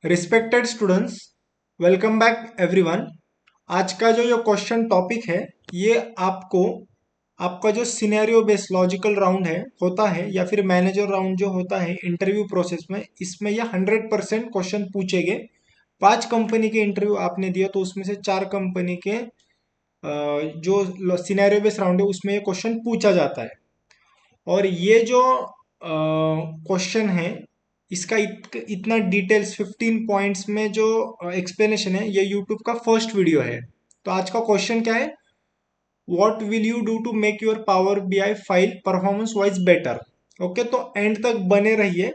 Respected students, welcome back everyone. आज का जो ये क्वेश्चन टॉपिक है, ये आपका जो सिनेरियो बेस्ड लॉजिकल राउंड है होता है या फिर मैनेजर राउंड जो होता है इंटरव्यू प्रोसेस में, इसमें ये 100% क्वेश्चन पूछेंगे। 5 कंपनी के इंटरव्यू आपने दिया तो उसमें से 4 कंपनी के जो सिनेरियो बेस्ड राउंड है उसमें ये क्वेश्चन पूछा जाता है। और ये जो क्वेश्चन है, इसका इतना डिटेल्स 15 पॉइंट्स में जो एक्सप्लेनेशन है, ये यूट्यूब का फर्स्ट वीडियो है। तो आज का क्वेश्चन क्या है? What will you do to make your power BI file performance wise better? Okay, तो एंड तक बने रहिए।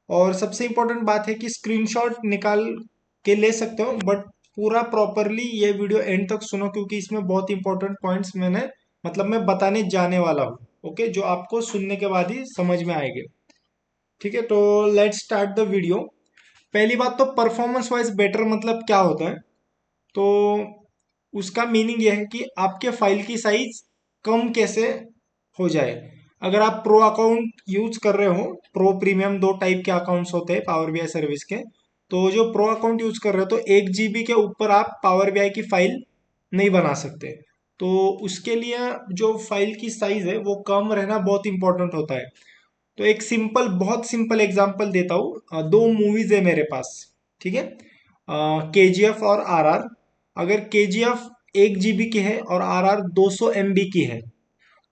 और सबसे इंपॉर्टेंट बात है कि स्क्रीनशॉट निकाल के ले सकते हो, बट पूरा प्रॉपरली ये वीडियो एंड तक सुनो, क्योंकि इसमें बहुत इंपॉर्टेंट पॉइंट्स मैं बताने जाने वाला हूँ। ओके, जो आपको सुनने के बाद ही समझ में आएंगे। ठीक है, तो लेट्स स्टार्ट द वीडियो। पहली बात तो परफॉर्मेंस वाइज बेटर मतलब क्या होता है? तो उसका मीनिंग यह है कि आपके फाइल की साइज कम कैसे हो जाए। अगर आप प्रो अकाउंट यूज कर रहे हो, प्रो प्रीमियम, दो टाइप के अकाउंट्स होते हैं पावर बीआई सर्विस के। तो जो प्रो अकाउंट यूज कर रहे हो तो 1 GB के ऊपर आप पावर बीआई की फाइल नहीं बना सकते। तो उसके लिए जो फाइल की साइज है वो कम रहना बहुत इंपॉर्टेंट होता है। तो एक बहुत सिंपल एग्जांपल देता हूँ। दो मूवीज है मेरे पास। ठीक है, केजीएफ और आरआर। अगर केजीएफ 1 GB की है और आरआर 200 MB की है,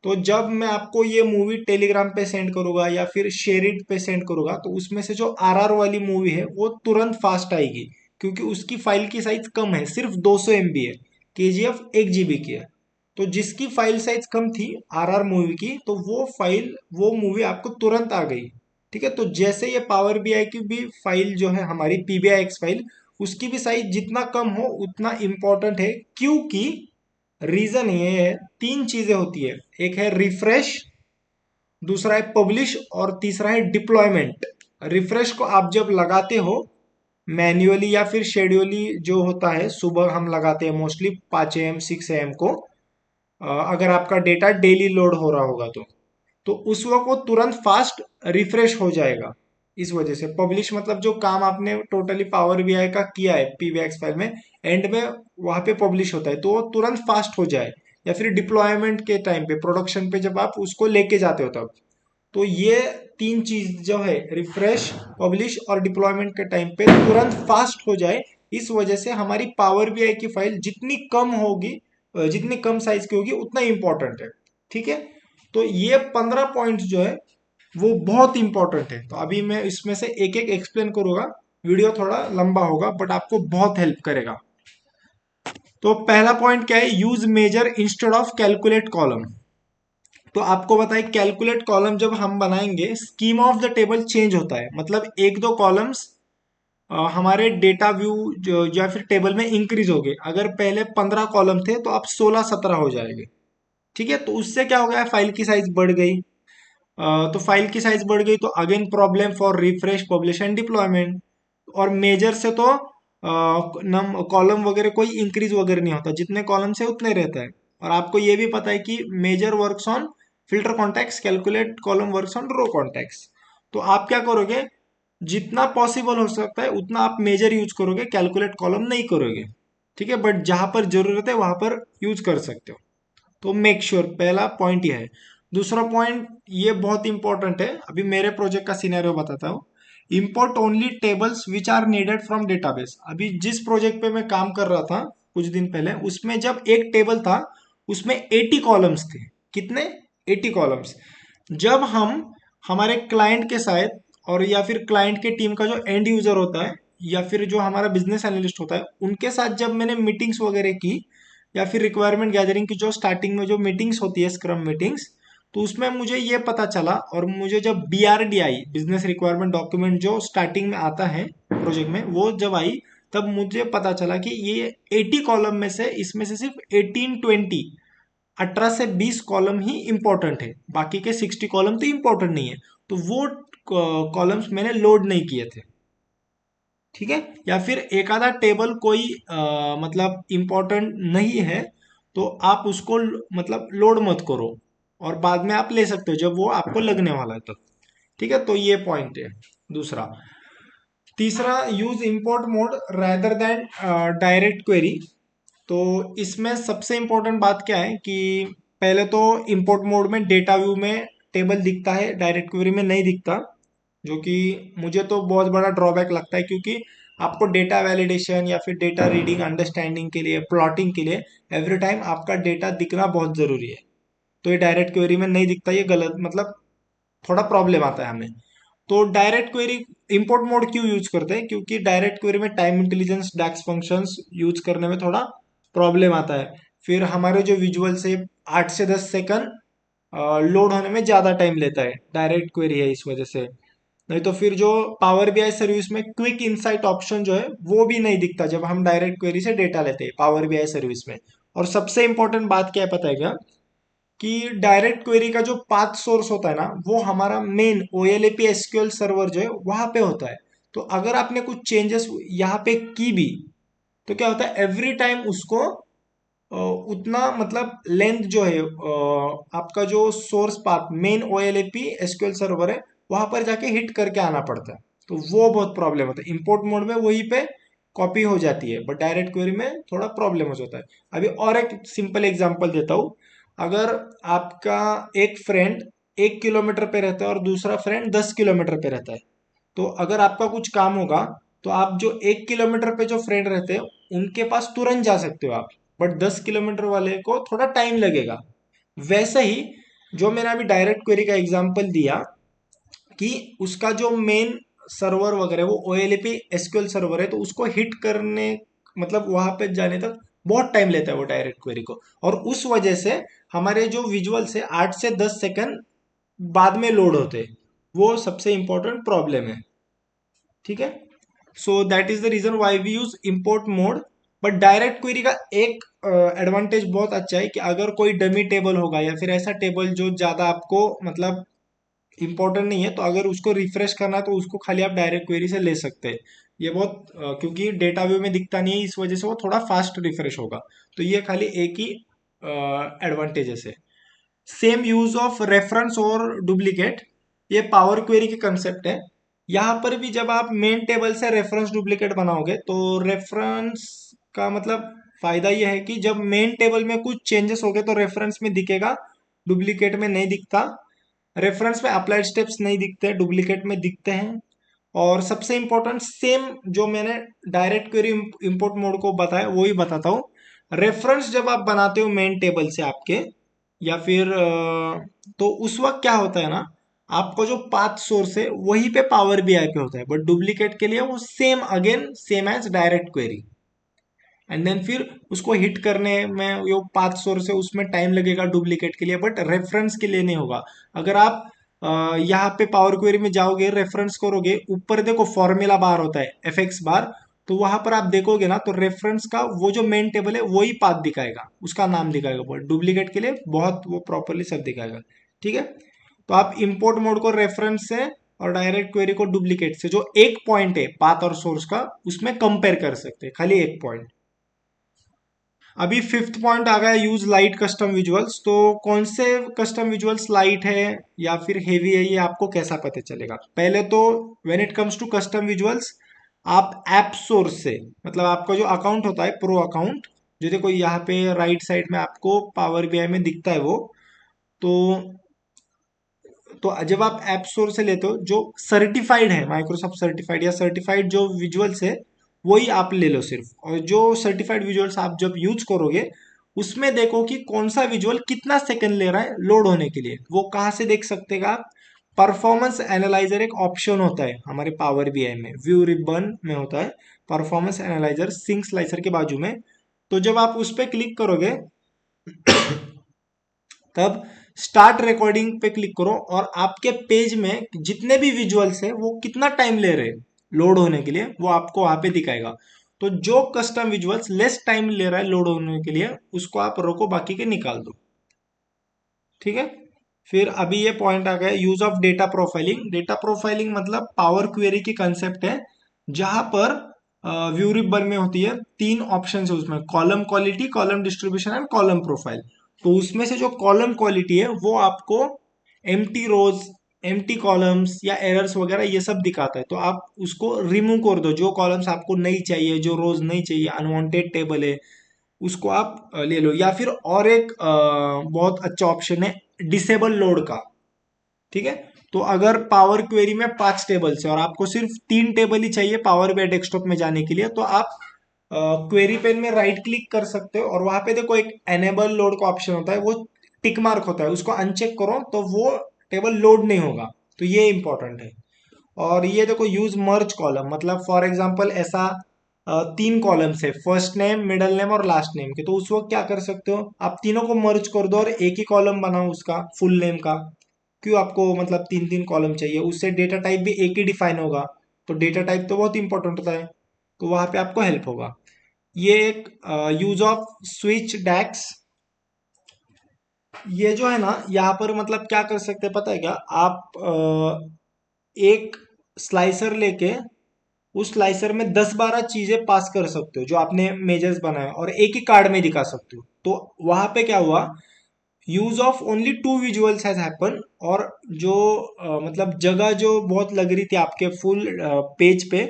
तो जब मैं आपको ये मूवी टेलीग्राम पे सेंड करूंगा या फिर शेयरिट पे सेंड करूंगा, तो उसमें से जो आरआर वाली मूवी है वो तुरंत फास्ट आएगी, क्योंकि उसकी फाइल की साइज कम है, सिर्फ 200 MB है। केजीएफ 1 GB की है। तो जिसकी फाइल साइज कम थी आरआर मूवी की, तो वो मूवी आपको तुरंत आ गई। ठीक है, तो जैसे ये पावर बीआई की भी फाइल जो है हमारी पीबीआई एक्स फाइल, उसकी भी साइज जितना कम हो उतना इंपॉर्टेंट है, क्योंकि रीजन ये है, 3 चीजें होती है। एक है रिफ्रेश, दूसरा है पब्लिश और तीसरा है डिप्लॉयमेंट। रिफ्रेश को आप जब लगाते हो मैन्युअली या फिर शेड्यूली, जो होता है सुबह हम लगाते हैं मोस्टली 5 AM 6 AM को, अगर आपका डेटा डेली लोड हो रहा होगा तो उस वक्त वो तुरंत फास्ट रिफ्रेश हो जाएगा। इस वजह से पब्लिश मतलब जो काम आपने टोटली पावर बीआई का किया है पीवीएक्स फाइल में, एंड में वहां पे पब्लिश होता है तो वो तुरंत फास्ट हो जाए। या फिर डिप्लॉयमेंट के टाइम पे, प्रोडक्शन पे जब आप उसको लेके जाते हो तब। तो ये 3 चीज जो है, रिफ्रेश, पब्लिश और डिप्लॉयमेंट के टाइम पे तुरंत फास्ट हो जाए। इस वजह से हमारी पावर बीआई की फाइल जितनी कम होगी, जितनी कम साइज की होगी, उतना इंपॉर्टेंट है। ठीक है, तो ये 15 पॉइंट्स जो है वो बहुत इंपॉर्टेंट है। तो अभी मैं इसमें से एक एक एक्सप्लेन करूंगा। वीडियो थोड़ा लंबा होगा बट आपको बहुत हेल्प करेगा। तो पहला पॉइंट क्या है? Use major instead of calculate column. तो आपको बताए, कैलकुलेट कॉलम जब हम बनाएंगे, scheme of the table change होता है। मतलब एक दो कॉलम्स हमारे डेटा व्यू जो या फिर टेबल में इंक्रीज हो गए। अगर पहले 15 कॉलम थे तो अब 16-17 हो जाएंगे। ठीक है, तो उससे क्या हो गया? फाइल की साइज बढ़ गई। तो फाइल की साइज बढ़ गई तो again problem for refresh, publish and deployment. और मेजर से तो नम कॉलम वगैरह कोई इंक्रीज वगैरह नहीं होता, जितने कॉलम से उतने रहता है। और आपको ये भी पता है कि measure works on filter context, calculate column works on row context. तो आप क्या करोगे? जितना पॉसिबल हो सकता है उतना आप मेजर यूज करोगे, कैलकुलेट कॉलम नहीं करोगे। ठीक है, बट जहां पर जरूरत है वहां पर यूज कर सकते हो। तो मेक श्योर, पहला पॉइंट ये है। दूसरा पॉइंट ये बहुत इंपॉर्टेंट है, अभी मेरे प्रोजेक्ट का सिनेरियो बताता हूँ। Import only tables which are needed from database. अभी जिस प्रोजेक्ट पे मैं काम कर रहा था कुछ दिन पहले, उसमें जब एक टेबल था उसमें 80 कॉलम्स थे। कितने? 80 कॉलम्स। जब हम हमारे क्लाइंट के साथ, और या फिर क्लाइंट के टीम का जो एंड यूजर होता है या फिर जो हमारा बिजनेस एनालिस्ट होता है, उनके साथ जब मैंने मीटिंग्स वगैरह की, या फिर रिक्वायरमेंट गैदरिंग की जो स्टार्टिंग में जो मीटिंग्स होती है, स्क्रम मीटिंग्स, तो उसमें मुझे ये पता चला, और मुझे जब बीआरडीआई, बिजनेस रिक्वायरमेंट डॉक्यूमेंट, जो स्टार्टिंग में आता है प्रोजेक्ट में, वो जब आई, तब मुझे पता चला कि ये 80 कॉलम में से इसमें से सिर्फ 18-20, 18 से 20 कॉलम ही इंपॉर्टेंट है, बाकी के 60 कॉलम तो इंपॉर्टेंट नहीं है। तो वो कॉलम्स मैंने लोड नहीं किए थे। ठीक है, या फिर एक आधा टेबल कोई मतलब इंपॉर्टेंट नहीं है, तो आप उसको मतलब लोड मत करो, और बाद में आप ले सकते हो जब वो आपको लगने वाला है तब। ठीक है, तो ये पॉइंट है दूसरा। तीसरा, use import mode rather than direct query. तो इसमें सबसे इंपॉर्टेंट बात क्या है कि पहले तो इंपोर्ट मोड में डेटा व्यू में टेबल दिखता है, डायरेक्ट क्वेरी में नहीं दिखता, जो कि मुझे तो बहुत बड़ा ड्रॉबैक लगता है, क्योंकि आपको डेटा वैलिडेशन या फिर डेटा रीडिंग अंडरस्टैंडिंग के लिए, प्लॉटिंग के लिए एवरी टाइम आपका डेटा दिखना बहुत ज़रूरी है। तो ये डायरेक्ट क्वेरी में नहीं दिखता, ये गलत, मतलब थोड़ा प्रॉब्लम आता है हमें। तो डायरेक्ट क्वेरी इंपोर्ट मोड क्यों यूज करते हैं, क्योंकि डायरेक्ट क्वेरी में टाइम इंटेलिजेंस डैक्स फंक्शंस यूज करने में थोड़ा प्रॉब्लम आता है। फिर हमारे जो विजुअल से 8 से 10 सेकंड लोड होने में ज़्यादा टाइम लेता है, डायरेक्ट क्वेरी है इस वजह से। नहीं तो फिर जो पावर बीआई सर्विस में क्विक इंसाइट ऑप्शन जो है वो भी नहीं दिखता जब हम डायरेक्ट क्वेरी से डेटा लेते हैं पावर बीआई सर्विस में। और सबसे इंपॉर्टेंट बात क्या है पता है क्या, कि डायरेक्ट क्वेरी का जो पाथ सोर्स होता है ना, वो हमारा मेन OLAP SQL सर्वर जो है वहां पे होता है। तो अगर आपने कुछ चेंजेस यहाँ पे की भी, तो क्या होता है, एवरी टाइम उसको उतना मतलब लेंथ जो है आपका जो source path main OLAP SQL server है वहां पर जाके हिट करके आना पड़ता है। तो वो बहुत प्रॉब्लम होता है, इंपोर्ट मोड में वहीं पे कॉपी हो जाती है, बट डायरेक्ट क्वेरी में थोड़ा प्रॉब्लम हो जाता है। अभी और एक सिंपल एग्जांपल देता हूँ। अगर आपका एक फ्रेंड 1 किलोमीटर पे रहता है और दूसरा फ्रेंड 10 किलोमीटर पे रहता है, तो अगर आपका कुछ काम होगा, तो आप जो 1 किलोमीटर पे जो फ्रेंड रहते हैं उनके पास तुरंत जा सकते हो आप, बट 10 किलोमीटर वाले को थोड़ा टाइम लगेगा। वैसे ही जो मैंने अभी डायरेक्ट क्वेरी का एग्जांपल दिया, कि उसका जो मेन सर्वर वगैरह वो OLAP SQL सर्वर है, तो उसको हिट करने, मतलब वहां पे जाने तक बहुत टाइम लेता है वो डायरेक्ट क्वेरी को। और उस वजह से हमारे जो विजुअल से 8 से 10 सेकंड बाद में लोड होते हैं, वो सबसे इंपॉर्टेंट प्रॉब्लम है। ठीक है, so that is the reason why we use import mode. But direct query का एक एडवांटेज बहुत अच्छा है, कि अगर कोई डमी टेबल होगा या फिर ऐसा टेबल जो ज्यादा आपको मतलब इंपॉर्टेंट नहीं है, तो अगर उसको रिफ्रेश करना है तो उसको खाली आप डायरेक्ट क्वेरी से ले सकते हैं। ये बहुत क्योंकि डेटा व्यू में दिखता नहीं है, इस वजह से वो थोड़ा फास्ट रिफ्रेश होगा। तो ये खाली एक ही एडवांटेजेस है। सेम यूज ऑफ रेफरेंस और डुप्लीकेट, ये पावर क्वेरी के कंसेप्ट है। यहाँ पर भी जब आप मेन टेबल से रेफरेंस डुप्लीकेट बनाओगे, तो रेफरेंस का मतलब फायदा यह है कि जब मेन टेबल में कुछ चेंजेस हो गए तो रेफरेंस में दिखेगा, डुप्लीकेट में नहीं दिखता। रेफरेंस में अप्लाइड स्टेप्स नहीं दिखते, डुप्लीकेट में दिखते हैं। और सबसे इंपॉर्टेंट, सेम जो मैंने डायरेक्ट क्वेरी इंपोर्ट मोड को बताया वही बताता हूँ। रेफरेंस जब आप बनाते हो मेन टेबल से आपके, या फिर तो उस वक्त क्या होता है ना, आपको जो पाथ सोर्स है वही पे पावर बीआई पे होता है, बट डुप्लीकेट के लिए वो same again same as direct query. And then फिर उसको हिट करने में जो पाथ सोर्स है उसमें टाइम लगेगा डुप्लीकेट के लिए, बट रेफरेंस के लिए नहीं होगा। अगर आप यहाँ पे पावर क्वेरी में जाओगे, रेफरेंस करोगे, ऊपर देखो फॉर्मूला बार होता है, FX बार, तो वहां पर आप देखोगे ना, तो रेफरेंस का वो जो मेन टेबल है वही पाथ दिखाएगा, उसका नाम दिखाएगा, बट डुप्लीकेट के लिए बहुत वो प्रॉपरली सब दिखाएगा। ठीक है, तो आप इंपोर्ट मोड को रेफरेंस से और डायरेक्ट क्वेरी को डुप्लीकेट से, जो एक पॉइंट है पाथ और सोर्स का, उसमें कंपेयर कर सकते हैं, खाली एक पॉइंट। अभी फिफ्थ पॉइंट आ गया, यूज लाइट कस्टम विजुअल्स। तो कौन से कस्टम विजुअल्स लाइट है या फिर हेवी है, ये आपको कैसा पता चलेगा। पहले तो when it comes to custom visuals, आप ऐप सोर्स से, मतलब आपका जो अकाउंट होता है प्रो अकाउंट, जो देखो यहाँ पे राइट साइड में आपको पावर बीआई में दिखता है वो, तो जब आप ऐप स्टोर से लेते हो, जो सर्टिफाइड है माइक्रोसॉफ्ट सर्टिफाइड या सर्टिफाइड जो विजुअल्स है, वही आप ले लो सिर्फ। और जो सर्टिफाइड विजुअल्स आप जब यूज करोगे, उसमें देखो कि कौन सा विजुअल कितना सेकंड ले रहा है लोड होने के लिए। वो कहाँ से देख सकते हैं आप, परफॉर्मेंस एनालाइजर एक ऑप्शन होता है हमारे पावर बीआई में, व्यू रिबन में होता है परफॉर्मेंस एनालाइजर, सिंक स्लाइसर के बाजू में। तो जब आप उस पर क्लिक करोगे, तब स्टार्ट रिकॉर्डिंग पे क्लिक करो, और आपके पेज में जितने भी विजुअल्स है वो कितना टाइम ले रहे हैं लोड होने के लिए, वो आपको वहां पे दिखाएगा। तो जो कस्टम विजुअल्स लेस टाइम ले रहा है लोड होने के लिए, उसको आप रोको, बाकी के निकाल दो। ठीक है, फिर अभी ये पॉइंट आ गया, use of data profiling. Data profiling मतलब पावर क्वेरी की कंसेप्ट है, जहां पर व्यू रिबन में होती है 3 ऑप्शन है उसमें, column quality, column distribution and column profile. तो उसमें से जो कॉलम क्वालिटी है वो आपको एम्प्टी रोज एम्प्टी कॉलम्स या एरर्स वगैरह ये सब दिखाता है, तो आप उसको रिमूव कर दो। जो कॉलम्स आपको नहीं चाहिए, जो रोज नहीं चाहिए, अनवांटेड टेबल है, उसको आप ले लो। या फिर और एक बहुत अच्छा ऑप्शन है डिसेबल लोड का। ठीक है, तो अगर पावर क्वेरी में 5 टेबल्स है और आपको सिर्फ 3 टेबल ही चाहिए पावर बीआई डेस्कटॉप में जाने के लिए, तो आप क्वेरी पेन में राइट क्लिक कर सकते हो और वहां पे देखो एक एनेबल लोड का ऑप्शन होता है, वो टिक मार्क होता है, उसको अनचेक करो तो वो टेबल लोड नहीं होगा। तो ये इंपॉर्टेंट है। और ये देखो यूज मर्ज कॉलम, मतलब फॉर एग्जांपल ऐसा 3 कॉलम्स है, फर्स्ट नेम, मिडल नेम और लास्ट नेम के, तो उस वक्त क्या कर सकते हो, आप तीनों को मर्ज कर दो और एक ही कॉलम बनाओ उसका फुल नेम का। क्यों आपको मतलब 3 3 कॉलम चाहिए, उससे डेटा टाइप भी एक ही डिफाइन होगा। तो डेटा टाइप तो बहुत इंपॉर्टेंट होता है, तो वहां पे आपको हेल्प होगा। ये एक यूज ऑफ स्विच डैक्स। ये जो है ना, यहाँ पर मतलब क्या कर सकते हैं पता है क्या, आप एक स्लाइसर लेके उस स्लाइसर में 10 12 चीजें पास कर सकते हो जो आपने मेजर्स बनाए, और एक ही कार्ड में दिखा सकते हो। तो वहां पे क्या हुआ, use of only 2 visuals has happen. और जो मतलब जगह जो बहुत लग रही थी आपके फुल पेज पे,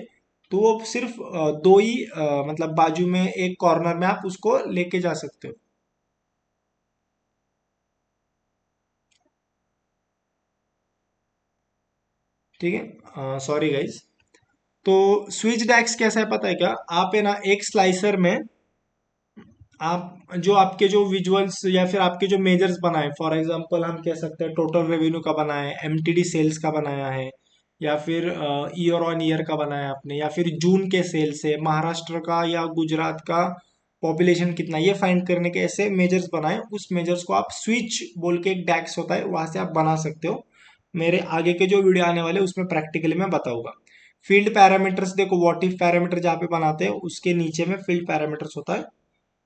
तो वो सिर्फ दो ही मतलब बाजू में एक कॉर्नर में आप उसको लेके जा सकते हो। ठीक है, सॉरी गाइज। तो स्विच डैक्स कैसा है पता है क्या, आप है ना एक स्लाइसर में आप जो आपके जो विजुअल्स या फिर आपके जो मेजर्स बनाए, फॉर एग्जांपल हम कह सकते हैं टोटल रेवेन्यू का बनाया है, एमटीडी सेल्स का बनाया है, या फिर ईयर ऑन ईयर का बनाया आपने, या फिर जून के सेल्स है, महाराष्ट्र का या गुजरात का पॉपुलेशन कितना, ये फाइंड करने के ऐसे मेजर्स बनाए। उस मेजर्स को आप स्विच बोल के एक डैक्स होता है, वहां से आप बना सकते हो। मेरे आगे के जो वीडियो आने वाले उसमें प्रैक्टिकली मैं बताऊंगा। फील्ड पैरामीटर्स देखो, व्हाट इफ पैरामीटर जहाँ पे बनाते हैं उसके नीचे में फील्ड पैरामीटर्स होता है,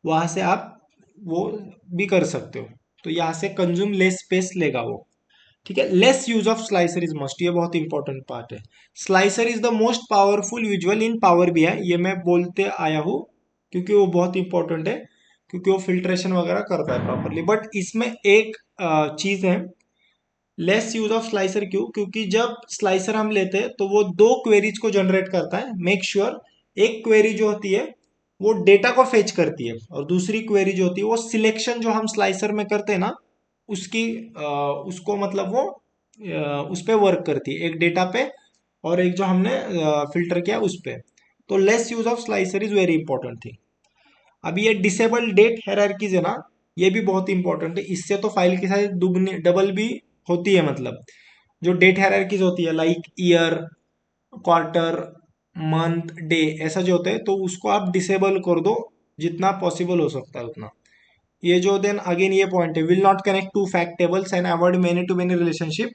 वहां से आप वो भी कर सकते हो। तो यहाँ से कंज्यूम लेस स्पेस लेगा वो। ठीक है, less use of slicer is must, ये बहुत इंपॉर्टेंट पार्ट है। Slicer is the most powerful visual in power BI, ये मैं बोलते आया हूँ क्योंकि वो बहुत इंपॉर्टेंट है, क्योंकि वो फिल्ट्रेशन वगैरह करता है प्रॉपरली। बट इसमें एक चीज है, लेस यूज ऑफ स्लाइसर क्यों, क्योंकि जब स्लाइसर हम लेते हैं तो वो 2 क्वेरीज को जनरेट करता है। मेक श्योर एक क्वेरी जो होती है वो डेटा को फेच करती है, और दूसरी क्वेरी जो होती है वो सिलेक्शन जो हम स्लाइसर में करते हैं ना, उसकी उसको मतलब वो उस पे वर्क करती है, एक डेटा पे और एक जो हमने फिल्टर किया उस पे। तो less use of slicer is very important थी। अभी ये डिसेबल डेट हायरार्कीज है ना, ये भी बहुत इंपॉर्टेंट है। इससे तो फाइल की साइज दुगनी डबल भी होती है। मतलब जो डेट हायरार्कीज होती है like year, quarter, month, day, ऐसा जो होता है, तो उसको आप डिसेबल कर दो जितना पॉसिबल हो सकता है उतना। ये जो देन अगेन ये पॉइंट है, will not connect to fact tables and avoid many to many relationship.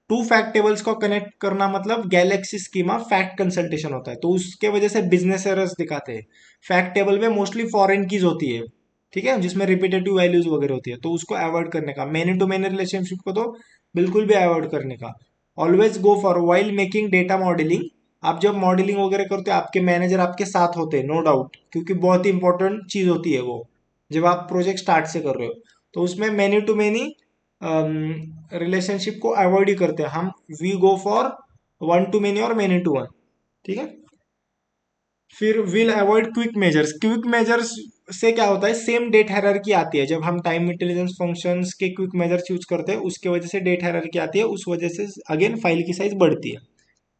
2 fact tables को कनेक्ट करना मतलब गैलेक्सी स्कीमा फैक्ट कंसल्टेशन होता है, तो उसके वजह से बिजनेस एरर्स दिखाते हैं। फैक्ट टेबल में मोस्टली फॉरेन कीज होती है, ठीक है, जिसमें रिपीटेटिव वैल्यूज वगैरह होती है, तो उसको अवॉइड करने का। मैनी टू मैनी रिलेशनशिप को तो बिल्कुल भी अवॉइड करने का। Always go for while making data modelling, आप जब मॉडलिंग वगैरह करते हो आपके मैनेजर आपके साथ होते हैं, नो डाउट, क्योंकि बहुत ही इंपॉर्टेंट चीज होती है वो जब आप प्रोजेक्ट स्टार्ट से कर रहे हो। तो उसमें मैनी टू मैनी रिलेशनशिप को अवॉइड ही करते हैं हम। We go for one to many और मेनी टू वन। ठीक है, फिर will avoid quick measures. Quick measures से क्या होता है, सेम डेट हायरार्की आती है जब हम टाइम इंटेलिजेंस फंक्शंस के क्विक मेजर्स यूज करते हैं, उसके वजह से डेट हायरार्की आती है, उस वजह से अगेन फाइल की साइज बढ़ती है।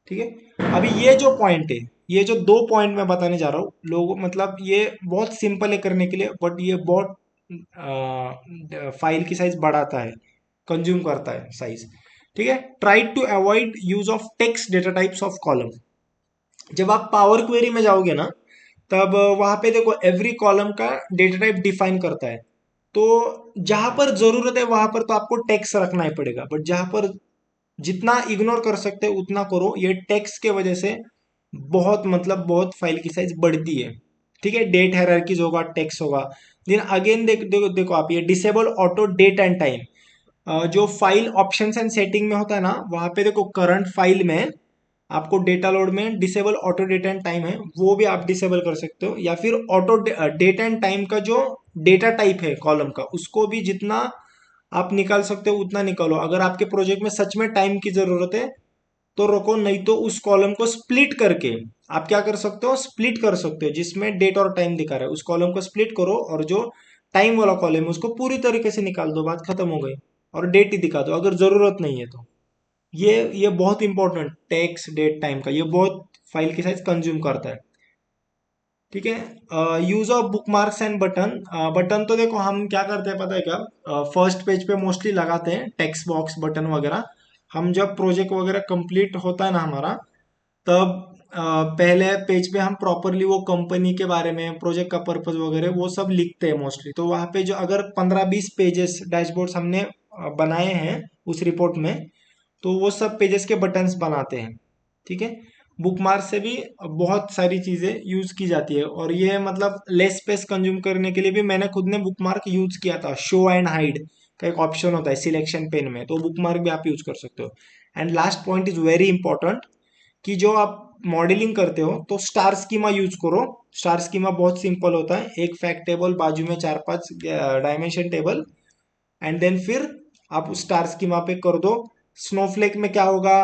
ठीक है, अभी ये जो पॉइंट है, ये जो 2 पॉइंट मैं बताने जा रहा हूँ लोग, मतलब ये बहुत सिंपल है करने के लिए, बट ये बहुत फाइल की साइज बढ़ाता है, कंज्यूम करता है साइज। ठीक है, try to avoid use of text data types of column. जब आप पावर क्वेरी में जाओगे ना, तब वहां पे देखो एवरी कॉलम का डेटा टाइप डिफाइन करता है। तो जहां पर जरूरत है वहां पर तो आपको टेक्स्ट रखना ही पड़ेगा, बट जहां पर जितना इग्नोर कर सकते हैं उतना करो। ये टेक्स्ट के वजह से बहुत मतलब बहुत फाइल की साइज बढ़ती है। ठीक है, डेट हायरार्कीज होगा, टेक्स्ट होगा। देन अगेन देखो आप, ये disable auto date and time, जो फाइल ऑप्शंस एंड सेटिंग में होता है ना, वहां पे देखो करंट फाइल में आपको डेटा लोड में disable auto date and time है, वो भी आप डिसेबल कर सकते हो। या फिर ऑटो डेट एंड टाइम का जो डेटा टाइप है कॉलम का, उसको भी जितना आप निकाल सकते हो उतना निकालो। अगर आपके प्रोजेक्ट में सच में टाइम की जरूरत है तो रखो, नहीं तो उस कॉलम को स्प्लिट करके आप क्या कर सकते हो, स्प्लिट कर सकते हो, जिसमें डेट और टाइम दिखा रहा है उस कॉलम को स्प्लिट करो और जो टाइम वाला कॉलम है उसको पूरी तरीके से निकाल दो, बात खत्म हो गई। और डेट ही दिखा दो अगर जरूरत नहीं है तो। ये बहुत इंपॉर्टेंट, टेक्स्ट डेट टाइम का ये बहुत फाइल की साइज कंज्यूम करता है। ठीक है। Use of book marks and button. Button तो देखो हम क्या करते हैं पता है क्या, फर्स्ट पेज पे मोस्टली लगाते हैं टेक्स्ट बॉक्स बटन वगैरह। हम जब प्रोजेक्ट वगैरह कंप्लीट होता है ना हमारा, तब पहले पेज पे हम प्रॉपरली वो कंपनी के बारे में, प्रोजेक्ट का पर्पज वगैरह वो सब लिखते हैं मोस्टली। तो वहाँ पे जो अगर 15-20 पेजेस डैशबोर्ड्स हमने बनाए हैं उस रिपोर्ट में, तो वो सब पेजेस के बटन्स बनाते हैं। ठीक है। बुकमार्क से भी बहुत सारी चीज़ें यूज़ की जाती है, और ये मतलब लेस स्पेस कंज्यूम करने के लिए भी मैंने खुद ने बुकमार्क यूज़ किया था। शो एंड हाइड का एक ऑप्शन होता है सिलेक्शन पेन में, तो बुकमार्क भी आप यूज़ कर सकते हो। And last point is very important, कि जो आप मॉडलिंग करते हो तो स्टार स्कीमा यूज करो। स्टार स्कीमा बहुत सिंपल होता है, एक फैक्ट टेबल बाजू में 4-5 डायमेंशन टेबल, एंड देन फिर आप उस स्टार स्कीमा पे कर दो। स्नोफ्लेक में क्या होगा,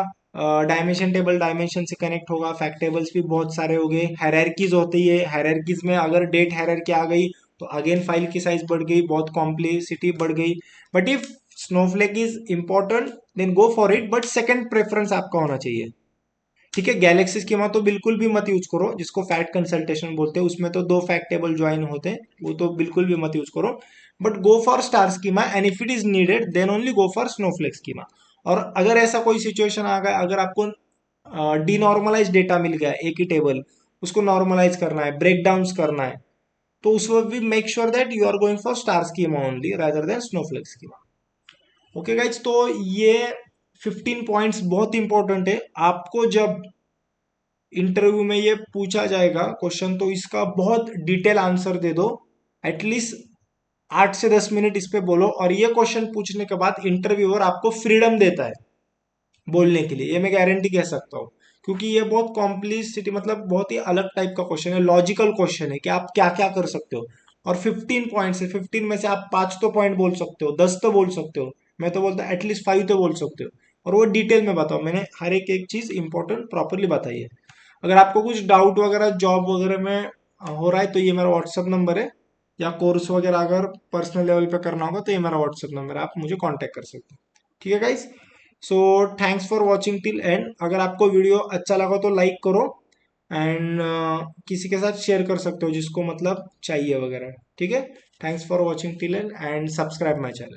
डायमेंशन टेबल डायमेंशन से कनेक्ट होगा, फैक्ट टेबल्स भी बहुत सारे हो गए, हायरार्कीज होती है, हायरार्कीज में अगर डेट हायरार्की आ गई तो अगेन फाइल की साइज बढ़ गई, बहुत कॉम्प्लेक्सिटी बढ़ गई। But if snowflake is important then go for it, but second preference आपका होना चाहिए। ठीक है। गैलेक्सी स्कीमा तो बिल्कुल भी मत यूज करो, जिसको फैक्ट कंसल्टेशन बोलते हैं, उसमें तो 2 फैक्ट टेबल ज्वाइन होते हैं, वो तो बिल्कुल भी मत यूज करो। But go for star schema, and if it is needed then only go for snowflake schema. और अगर ऐसा कोई सिचुएशन आ गया, अगर आपको डीनॉर्मलाइज डेटा मिल गया एक ही टेबल, उसको नॉर्मलाइज करना है, ब्रेक डाउन करना है, तो उस वक्त भी make sure that you are going for star schema only rather than snowflake schema. Okay guys, तो ये 15 पॉइंट्स बहुत इंपॉर्टेंट है। आपको जब इंटरव्यू में ये पूछा जाएगा क्वेश्चन, तो इसका बहुत डिटेल आंसर दे दो। एटलीस्ट 8 से 10 मिनट इस पे बोलो, और ये क्वेश्चन पूछने के बाद इंटरव्यूअर आपको फ्रीडम देता है बोलने के लिए, ये मैं गारंटी कह सकता हूँ। क्योंकि ये बहुत कॉम्प्लिसिटी, मतलब बहुत ही अलग टाइप का क्वेश्चन है, लॉजिकल क्वेश्चन है कि आप क्या क्या कर सकते हो। और 15 पॉइंट से 15 में से आप 5 तो पॉइंट बोल सकते हो, 10 तो बोल सकते हो, मैं तो बोलता हूँ एटलीस्ट 5 तो बोल सकते हो। और वो डिटेल में बताओ, मैंने हर एक एक चीज इंपॉर्टेंट प्रॉपरली बताई है। अगर आपको कुछ डाउट वगैरह जॉब वगैरह में हो रहा है तो ये मेरा व्हाट्सअप नंबर है, या कोर्स वगैरह अगर पर्सनल लेवल पे करना होगा तो ये मेरा व्हाट्सअप नंबर है, आप मुझे कांटेक्ट कर सकते हैं। ठीक है guys. So thanks for watching till and. अगर आपको वीडियो अच्छा लगा तो लाइक करो, एंड किसी के साथ शेयर कर सकते हो जिसको मतलब चाहिए वगैरह। ठीक है। Thanks for watching till and subscribe my channel.